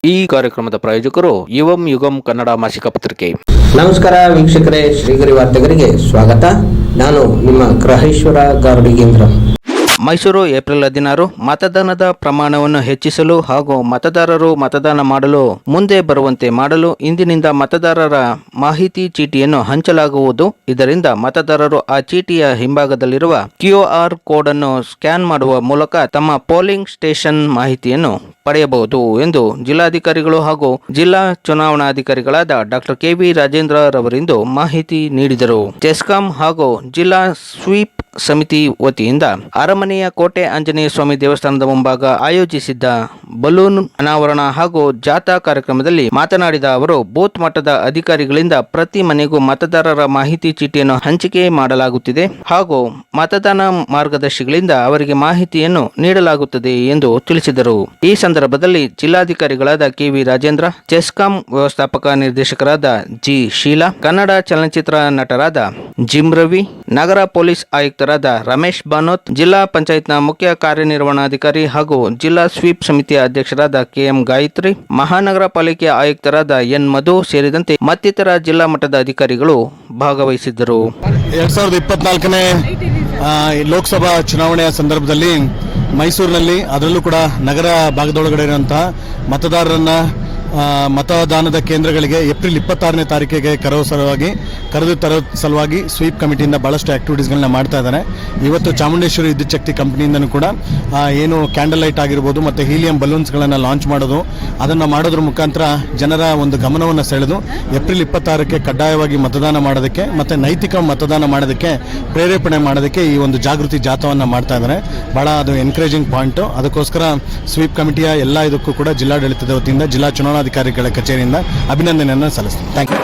ಈ ಕಾರ್ಯಕ್ರಮದ ಪ್ರಾಯೋಜಕರು ಯುವಂ ಯುಗಂ ಕನ್ನಡ ಮಾಸಿಕ ಪತ್ರಿಕೆ. ನಮಸ್ಕಾರ ವೀಕ್ಷಕರೇ, ಶ್ರೀಗರಿ ವಾರ್ತೆಗರಿಗೆ ಸ್ವಾಗತ. ನಾನು ನಿಮ್ಮ ಗ್ರಹೇಶ್ವರ ಗಾರ್ಡಿಗೇಂದ್ರ. ಮೈಸೂರು ಏಪ್ರಿಲ್ 16 ಮತದಾನದ ಪ್ರಮಾಣವನ್ನು ಹೆಚ್ಚಿಸಲು ಹಾಗೂ ಮತದಾರರು ಮತದಾನ ಮಾಡಲು ಮುಂದೆ ಬರುವಂತೆ ಮಾಡಲು ಇಂದಿನಿಂದ ಮತದಾರರ ಮಾಹಿತಿ ಚೀಟಿಯನ್ನು ಹಂಚಲಾಗುವುದು. ಇದರಿಂದ ಮತದಾರರು ಆ ಚೀಟಿಯ ಹಿಂಭಾಗದಲ್ಲಿರುವ QR ಕೋಡ್ ಅನ್ನು ಸ್ಕ್ಯಾನ್ ಮಾಡುವ ಮೂಲಕ ತಮ್ಮ ಪೋಲಿಂಗ್ ಸ್ಟೇಷನ್ ಮಾಹಿತಿಯನ್ನು ಪಡೆಯಬಹುದು ಎಂದು ಜಿಲ್ಲಾಧಿಕಾರಿಗಳು ಹಾಗೂ ಜಿಲ್ಲಾ ಚುನಾವಣಾಧಿಕಾರಿಗಳಾದ ಡಾಕ್ಟರ್ KV ರಾಜೇಂದ್ರ ರವರಿಂದು ಮಾಹಿತಿ ನೀಡಿದರು. ಚೆಸ್ಕಾಂ ಹಾಗೂ ಜಿಲ್ಲಾ ಸ್ವೀಪ್ ಸಮಿತಿ ವತಿಯಿಂದ ಅರಮನೆಯ ಕೋಟೆ ಆಂಜನೇಯ ಸ್ವಾಮಿ ದೇವಸ್ಥಾನದ ಮುಂಭಾಗ ಆಯೋಜಿಸಿದ್ದ ಬಲೂನ್ ಅನಾವರಣ ಹಾಗೂ ಜಾಥಾ ಕಾರ್ಯಕ್ರಮದಲ್ಲಿ ಮಾತನಾಡಿದ ಅವರು, ಬೂತ್ ಮಟ್ಟದ ಅಧಿಕಾರಿಗಳಿಂದ ಪ್ರತಿ ಮನೆಗೂ ಮತದಾರರ ಮಾಹಿತಿ ಚೀಟಿಯನ್ನು ಹಂಚಿಕೆ ಮಾಡಲಾಗುತ್ತಿದೆ ಹಾಗೂ ಮತದಾನ ಮಾರ್ಗದರ್ಶಿಗಳಿಂದ ಅವರಿಗೆ ಮಾಹಿತಿಯನ್ನು ನೀಡಲಾಗುತ್ತದೆ ಎಂದು ತಿಳಿಸಿದರು. ಈ ಸಂದರ್ಭದಲ್ಲಿ ಜಿಲ್ಲಾಧಿಕಾರಿಗಳಾದ KV ರಾಜೇಂದ್ರ, ಚೆಸ್ಕಾಂ ವ್ಯವಸ್ಥಾಪಕ ನಿರ್ದೇಶಕರಾದ G ಶೀಲಾ, ಕನ್ನಡ ಚಲನಚಿತ್ರ ನಟರಾದ ಜಿಮ್ ರವಿ, ನಗರ ಪೊಲೀಸ್ ಆಯುಕ್ತರಾದ ರಮೇಶ್ ಬಾನೋತ್, ಜಿಲ್ಲಾ ಪಂಚಾಯತ್ನ ಮುಖ್ಯ ಕಾರ್ಯನಿರ್ವಹಣಾಧಿಕಾರಿ ಹಾಗೂ ಜಿಲ್ಲಾ ಸ್ವೀಪ್ ಸಮಿತಿಯ ಅಧ್ಯಕ್ಷರಾದ KM ಗಾಯತ್ರಿ, ಮಹಾನಗರ ಪಾಲಿಕೆ ಆಯುಕ್ತರಾದ N ಮಧು ಸೇರಿದಂತೆ ಮತ್ತಿತರ ಜಿಲ್ಲಾ ಮಟ್ಟದ ಅಧಿಕಾರಿಗಳು ಭಾಗವಹಿಸಿದ್ದರು. 2024ನೇ ಲೋಕಸಭಾ ಚುನಾವಣೆಯ ಸಂದರ್ಭದಲ್ಲಿ ಮೈಸೂರಿನಲ್ಲಿ, ಅದರಲ್ಲೂ ಕೂಡ ನಗರ ಭಾಗದೊಳಗಡೆ ಇರುವಂತಹ ಮತದಾರರನ್ನ ಮತದಾನದ ಕೇಂದ್ರಗಳಿಗೆ ಏಪ್ರಿಲ್ 26ನೇ ತಾರೀಕಿಗೆ ಕರೆದು ತರೋ ಸಲುವಾಗಿ ಸ್ವೀಪ್ ಕಮಿಟಿಯಿಂದ ಬಹಳಷ್ಟು ಆಕ್ಟಿವಿಟೀಸ್ಗಳನ್ನ ಮಾಡ್ತಾ ಇದ್ದಾರೆ. ಇವತ್ತು ಚಾಮುಂಡೇಶ್ವರಿ ವಿದ್ಯುತ್ ಶಕ್ತಿ ಕಂಪನಿಯಿಂದನೂ ಕೂಡ ಏನು ಕ್ಯಾಂಡಲ್ ಲೈಟ್ ಆಗಿರ್ಬೋದು ಮತ್ತು ಹೀಲಿಯಂ ಬಲೂನ್ಸ್ಗಳನ್ನು ಲಾಂಚ್ ಮಾಡೋದು, ಅದನ್ನು ಮಾಡೋದ್ರ ಮುಖಾಂತರ ಜನರ ಒಂದು ಗಮನವನ್ನು ಸೆಳೆದು ಏಪ್ರಿಲ್ 26ಕ್ಕೆ ಕಡ್ಡಾಯವಾಗಿ ಮತದಾನ ಮಾಡೋದಕ್ಕೆ ಮತ್ತು ನೈತಿಕ ಮತದಾನ ಮಾಡೋದಕ್ಕೆ ಪ್ರೇರೇಪಣೆ ಮಾಡೋದಕ್ಕೆ ಈ ಒಂದು ಜಾಗೃತಿ ಜಾಥಾವನ್ನು ಮಾಡ್ತಾ ಇದ್ದಾರೆ. ಬಹಳ ಅದು ಎನ್ಕರೇಜಿಂಗ್ ಪಾಯಿಂಟು. ಅದಕ್ಕೋಸ್ಕರ ಸ್ವೀಪ್ ಕಮಿಟಿಯ ಎಲ್ಲ ಇದಕ್ಕೂ ಕೂಡ ಜಿಲ್ಲಾಡಳಿತದ ವತಿಯಿಂದ, ಜಿಲ್ಲಾ ಚುನಾವಣಾಧಿಕಾರಿಗಳ ಕಚೇರಿಯಿಂದ ಅಭಿನಂದನೆಯನ್ನು ಸಲ್ಲಿಸ್ತೀನಿ. Thank you.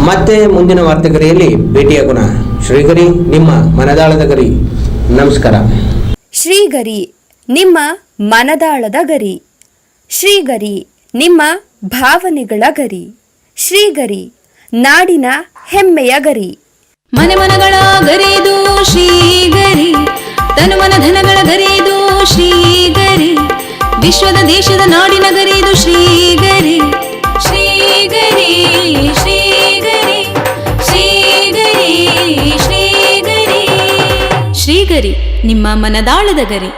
ಮತ್ತೆ ಮುಂದಿನ ವಾರ್ತೆಗರಿಯಲ್ಲಿ ಭೇಟಿಯಾಗೋಣ. ಶ್ರೀಗರಿ, ನಿಮ್ಮ ಮನದಾಳದ ಗರಿ. ನಮಸ್ಕಾರ. ಶ್ರೀಗರಿ, ನಿಮ್ಮ ಮನದಾಳದ ಗರಿ. ಶ್ರೀಗರಿ, ನಿಮ್ಮ ಭಾವನೆಗಳ ಗರಿ. ಶ್ರೀಗರಿ, ನಾಡಿನ ಹೆಮ್ಮೆಯ ಗರಿ. ಮನೆ ಮನಗಳ ಗರಿದು ಶ್ರೀಗರಿ, ತನು ಮನ ಧನಗಳ ಗರಿದು ಶ್ರೀಗರಿ, ವಿಶ್ವದ ದೇಶದ ನಾಡಿನ ಗರಿದು ಶ್ರೀಗರಿ. ಶ್ರೀಗರಿ ಶ್ರೀಗರಿ ಶ್ರೀಗರಿ ಶ್ರೀಗರಿ ನಿಮ್ಮ ಮನದಾಳದ ಗರಿ.